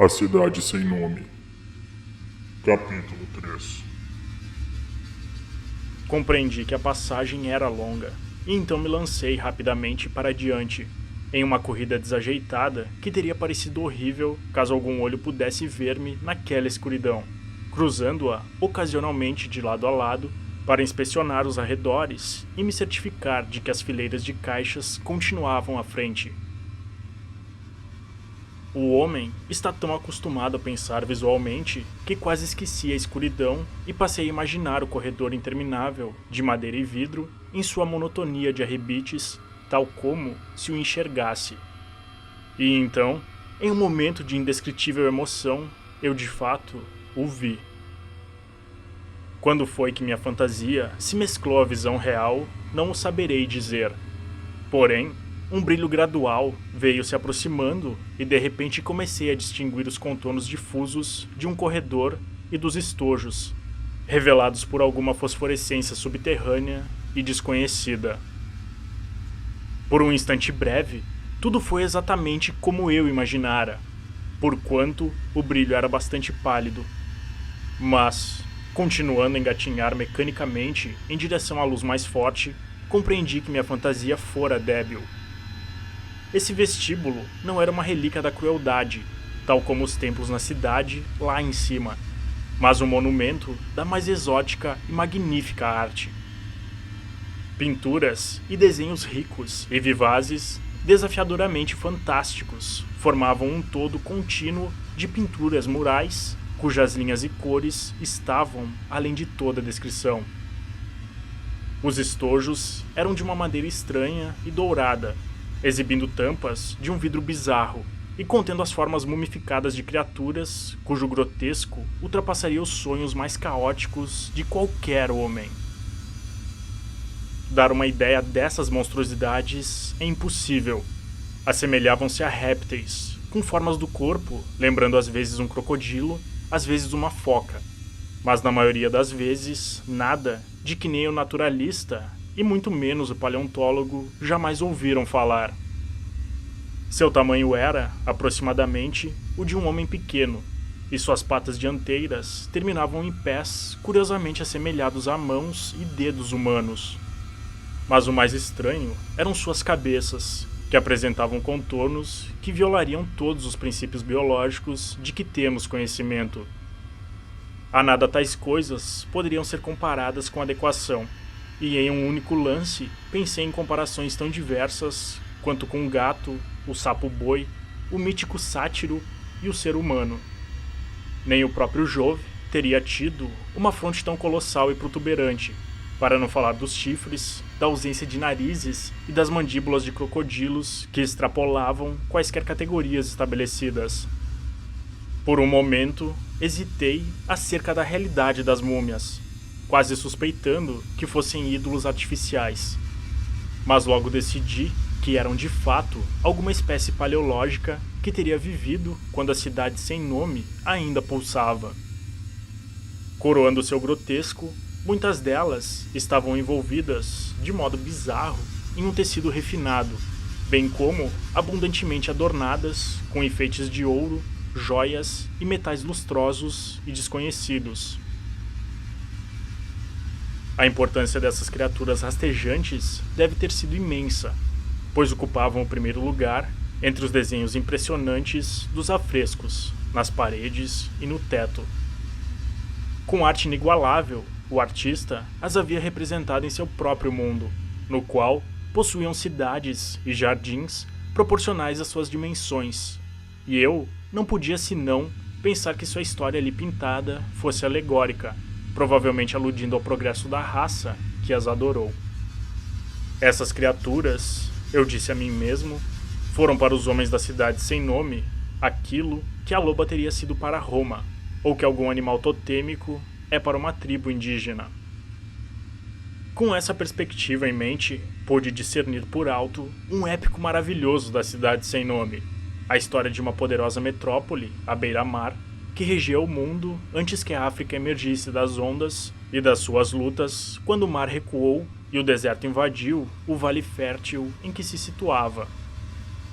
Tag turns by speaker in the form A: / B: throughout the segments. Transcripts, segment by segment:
A: A Cidade Sem Nome. Capítulo 3.
B: Compreendi que a passagem era longa, e então me lancei rapidamente para adiante, em uma corrida desajeitada que teria parecido horrível caso algum olho pudesse ver-me naquela escuridão, cruzando-a ocasionalmente de lado a lado para inspecionar os arredores e me certificar de que as fileiras de caixas continuavam à frente. O homem está tão acostumado a pensar visualmente que quase esqueci a escuridão e passei a imaginar o corredor interminável, de madeira e vidro, em sua monotonia de arrebites, tal como se o enxergasse. E então, em um momento de indescritível emoção, eu de fato o vi. Quando foi que minha fantasia se mesclou à visão real, não o saberei dizer. Porém, um brilho gradual veio se aproximando e de repente comecei a distinguir os contornos difusos de um corredor e dos estojos, revelados por alguma fosforescência subterrânea e desconhecida. Por um instante breve, tudo foi exatamente como eu imaginara, porquanto o brilho era bastante pálido. Mas, continuando a engatinhar mecanicamente em direção à luz mais forte, compreendi que minha fantasia fora débil. Esse vestíbulo não era uma relíquia da crueldade, tal como os templos na cidade lá em cima, mas um monumento da mais exótica e magnífica arte. Pinturas e desenhos ricos e vivazes, desafiadoramente fantásticos, formavam um todo contínuo de pinturas murais, cujas linhas e cores estavam além de toda descrição. Os estojos eram de uma madeira estranha e dourada, exibindo tampas de um vidro bizarro e contendo as formas mumificadas de criaturas cujo grotesco ultrapassaria os sonhos mais caóticos de qualquer homem. Dar uma ideia dessas monstruosidades é impossível. Assemelhavam-se a répteis, com formas do corpo, lembrando às vezes um crocodilo, às vezes uma foca, mas na maioria das vezes nada de que nem o naturalista e muito menos o paleontólogo jamais ouviram falar. Seu tamanho era, aproximadamente, o de um homem pequeno, e suas patas dianteiras terminavam em pés curiosamente assemelhados a mãos e dedos humanos. Mas o mais estranho eram suas cabeças, que apresentavam contornos que violariam todos os princípios biológicos de que temos conhecimento. A nada tais coisas poderiam ser comparadas com adequação, e em um único lance pensei em comparações tão diversas quanto com o gato, o sapo-boi, o mítico sátiro e o ser humano. Nem o próprio Jove teria tido uma fronte tão colossal e protuberante, para não falar dos chifres, da ausência de narizes e das mandíbulas de crocodilos que extrapolavam quaisquer categorias estabelecidas. Por um momento, hesitei acerca da realidade das múmias, quase suspeitando que fossem ídolos artificiais. Mas logo decidi que eram de fato alguma espécie paleológica que teria vivido quando a cidade sem nome ainda pulsava. Coroando seu grotesco, muitas delas estavam envolvidas, de modo bizarro, em um tecido refinado, bem como abundantemente adornadas com enfeites de ouro, joias e metais lustrosos e desconhecidos. A importância dessas criaturas rastejantes deve ter sido imensa, pois ocupavam o primeiro lugar entre os desenhos impressionantes dos afrescos, nas paredes e no teto. Com arte inigualável, o artista as havia representado em seu próprio mundo, no qual possuíam cidades e jardins proporcionais às suas dimensões, e eu não podia senão pensar que sua história ali pintada fosse alegórica, provavelmente aludindo ao progresso da raça que as adorou. Essas criaturas, eu disse a mim mesmo, foram para os homens da cidade sem nome aquilo que a loba teria sido para Roma, ou que algum animal totêmico é para uma tribo indígena. Com essa perspectiva em mente, pude discernir por alto um épico maravilhoso da cidade sem nome, a história de uma poderosa metrópole, à beira-mar, que regia o mundo antes que a África emergisse das ondas e das suas lutas quando o mar recuou e o deserto invadiu o vale fértil em que se situava.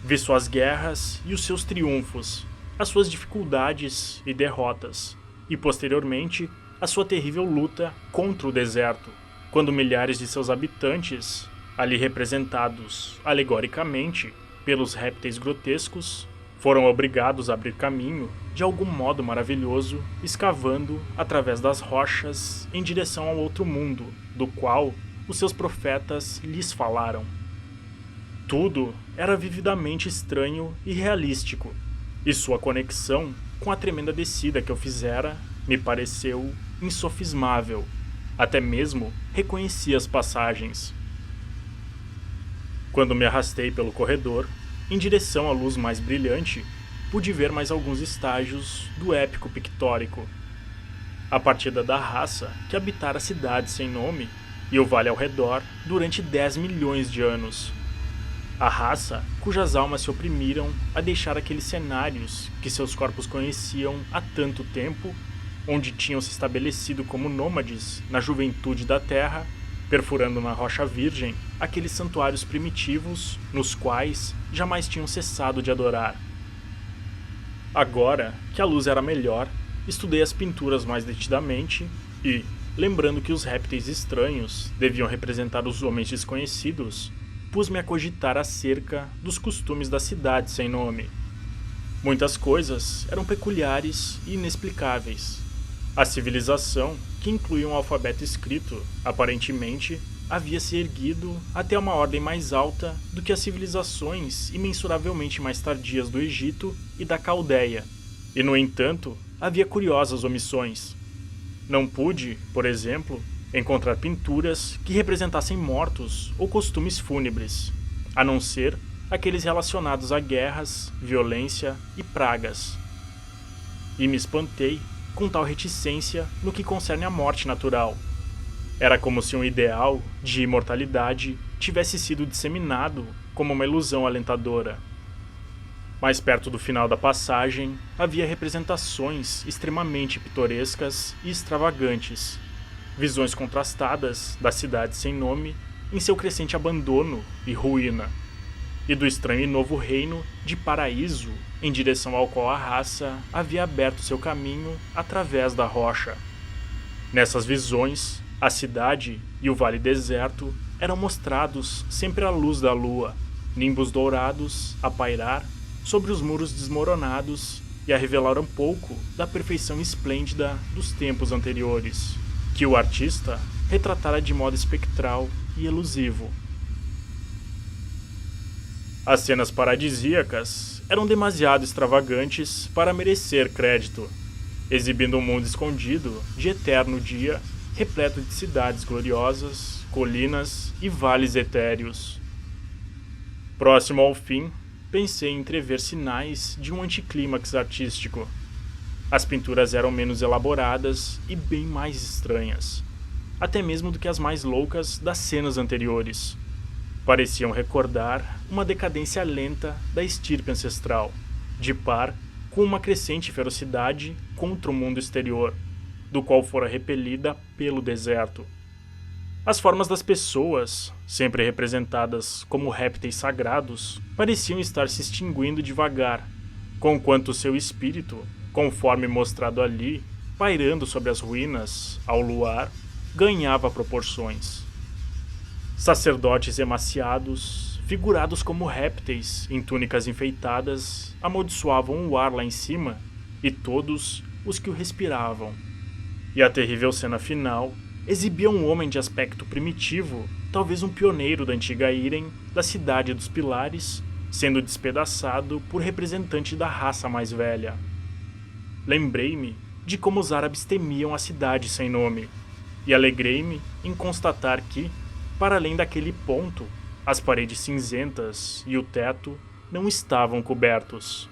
B: Vi suas guerras e os seus triunfos, as suas dificuldades e derrotas, e posteriormente a sua terrível luta contra o deserto, quando milhares de seus habitantes, ali representados alegoricamente pelos répteis grotescos, foram obrigados a abrir caminho de algum modo maravilhoso, escavando através das rochas em direção ao outro mundo, do qual os seus profetas lhes falaram. Tudo era vividamente estranho e realístico, e sua conexão com a tremenda descida que eu fizera me pareceu insofismável. Até mesmo reconheci as passagens. Quando me arrastei pelo corredor, em direção à luz mais brilhante, pude ver mais alguns estágios do épico pictórico. A partida da raça que habitara a cidade sem nome e o vale ao redor durante 10 milhões de anos. A raça cujas almas se oprimiram a deixar aqueles cenários que seus corpos conheciam há tanto tempo, onde tinham se estabelecido como nômades na juventude da terra, perfurando na rocha virgem aqueles santuários primitivos nos quais jamais tinham cessado de adorar. Agora que a luz era melhor, estudei as pinturas mais detidamente e, lembrando que os répteis estranhos deviam representar os homens desconhecidos, pus-me a cogitar acerca dos costumes da cidade sem nome. Muitas coisas eram peculiares e inexplicáveis. A civilização, que incluía um alfabeto escrito, aparentemente, havia se erguido até uma ordem mais alta do que as civilizações imensuravelmente mais tardias do Egito e da Caldeia, e, no entanto, havia curiosas omissões. Não pude, por exemplo, encontrar pinturas que representassem mortos ou costumes fúnebres, a não ser aqueles relacionados a guerras, violência e pragas. E me espantei com tal reticência no que concerne à morte natural. Era como se um ideal de imortalidade tivesse sido disseminado como uma ilusão alentadora. Mais perto do final da passagem, havia representações extremamente pitorescas e extravagantes, visões contrastadas da cidade sem nome em seu crescente abandono e ruína, e do estranho e novo reino de paraíso em direção ao qual a raça havia aberto seu caminho através da rocha. Nessas visões, a cidade e o vale deserto eram mostrados sempre à luz da lua, nimbos dourados a pairar sobre os muros desmoronados e a revelar um pouco da perfeição esplêndida dos tempos anteriores, que o artista retratara de modo espectral e elusivo. As cenas paradisíacas eram demasiado extravagantes para merecer crédito, exibindo um mundo escondido de eterno dia, repleto de cidades gloriosas, colinas e vales etéreos. Próximo ao fim, pensei em entrever sinais de um anticlímax artístico. As pinturas eram menos elaboradas e bem mais estranhas, até mesmo do que as mais loucas das cenas anteriores. Pareciam recordar uma decadência lenta da estirpe ancestral, de par com uma crescente ferocidade contra o mundo exterior, do qual fora repelida pelo deserto. As formas das pessoas, sempre representadas como répteis sagrados, pareciam estar se extinguindo devagar, conquanto seu espírito, conforme mostrado ali, pairando sobre as ruínas, ao luar, ganhava proporções. Sacerdotes emaciados, figurados como répteis em túnicas enfeitadas, amaldiçoavam o ar lá em cima e todos os que o respiravam. E a terrível cena final exibia um homem de aspecto primitivo, talvez um pioneiro da antiga Irem, da Cidade dos Pilares, sendo despedaçado por representante da raça mais velha. Lembrei-me de como os árabes temiam a cidade sem nome, e alegrei-me em constatar que, para além daquele ponto, as paredes cinzentas e o teto não estavam cobertos.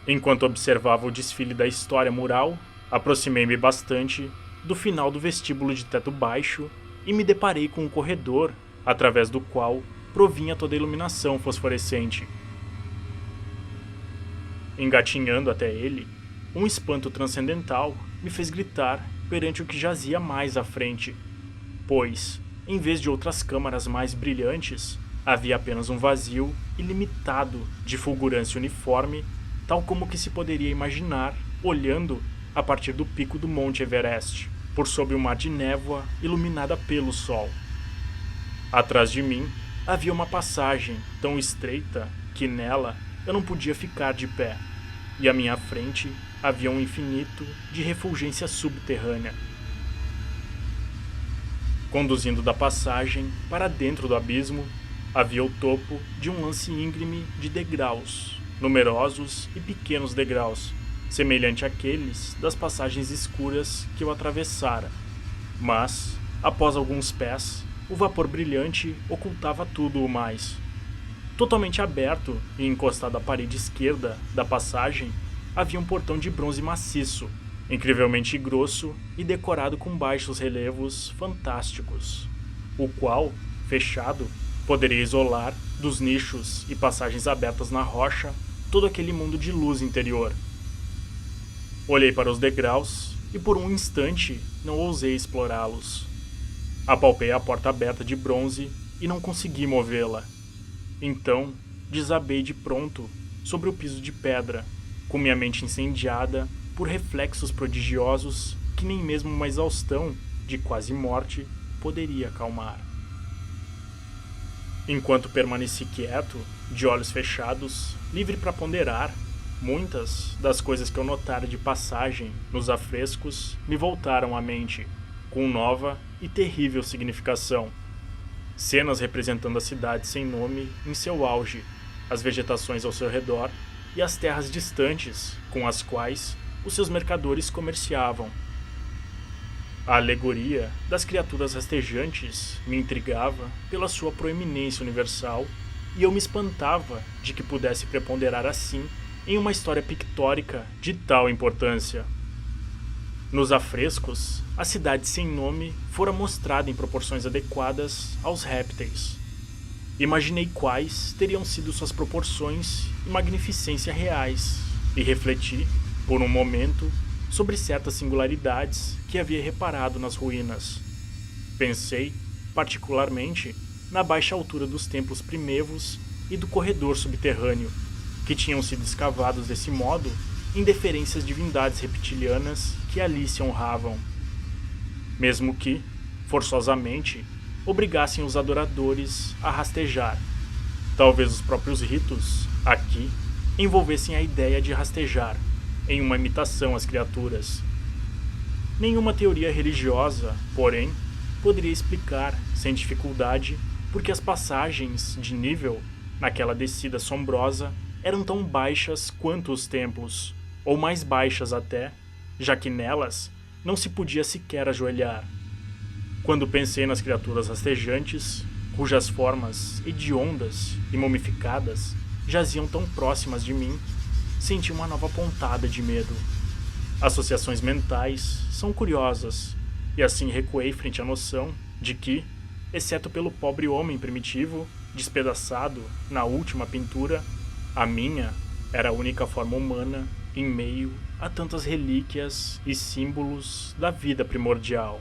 B: Enquanto observava o desfile da história mural, aproximei-me bastante do final do vestíbulo de teto baixo e me deparei com um corredor, através do qual provinha toda a iluminação fosforescente. Engatinhando até ele, um espanto transcendental me fez gritar perante o que jazia mais à frente, pois, em vez de outras câmaras mais brilhantes, havia apenas um vazio ilimitado de fulgurância uniforme, tal como que se poderia imaginar olhando a partir do pico do Monte Everest, por sob um mar de névoa iluminada pelo sol. Atrás de mim havia uma passagem tão estreita que nela eu não podia ficar de pé, e à minha frente havia um infinito de refulgência subterrânea. Conduzindo da passagem para dentro do abismo, havia o topo de um lance íngreme de degraus, numerosos e pequenos degraus, semelhante àqueles das passagens escuras que eu atravessara. Mas, após alguns pés, o vapor brilhante ocultava tudo o mais. Totalmente aberto e encostado à parede esquerda da passagem, havia um portão de bronze maciço, incrivelmente grosso e decorado com baixos relevos fantásticos, o qual, fechado, poderia isolar dos nichos e passagens abertas na rocha todo aquele mundo de luz interior. Olhei para os degraus e por um instante não ousei explorá-los. Apalpei a porta aberta de bronze e não consegui movê-la. Então, desabei de pronto sobre o piso de pedra, com minha mente incendiada por reflexos prodigiosos que nem mesmo uma exaustão de quase morte poderia acalmar. Enquanto permaneci quieto, de olhos fechados, livre para ponderar, muitas das coisas que eu notara de passagem nos afrescos me voltaram à mente, com nova e terrível significação. Cenas representando a cidade sem nome em seu auge, as vegetações ao seu redor e as terras distantes com as quais os seus mercadores comerciavam. A alegoria das criaturas rastejantes me intrigava pela sua proeminência universal e eu me espantava de que pudesse preponderar assim em uma história pictórica de tal importância. Nos afrescos, a cidade sem nome fora mostrada em proporções adequadas aos répteis. Imaginei quais teriam sido suas proporções e magnificência reais e refleti, por um momento, sobre certas singularidades que havia reparado nas ruínas. Pensei, particularmente, na baixa altura dos templos primevos e do corredor subterrâneo, que tinham sido escavados desse modo em deferência às divindades reptilianas que ali se honravam. Mesmo que, forçosamente, obrigassem os adoradores a rastejar. Talvez os próprios ritos, aqui, envolvessem a ideia de rastejar, em uma imitação às criaturas. Nenhuma teoria religiosa, porém, poderia explicar, sem dificuldade, porque as passagens de nível, naquela descida assombrosa, eram tão baixas quanto os templos, ou mais baixas até, já que nelas não se podia sequer ajoelhar. Quando pensei nas criaturas rastejantes, cujas formas hediondas e mumificadas jaziam tão próximas de mim, senti uma nova pontada de medo. Associações mentais são curiosas, e assim recuei frente à noção de que, exceto pelo pobre homem primitivo, despedaçado na última pintura, a minha era a única forma humana em meio a tantas relíquias e símbolos da vida primordial.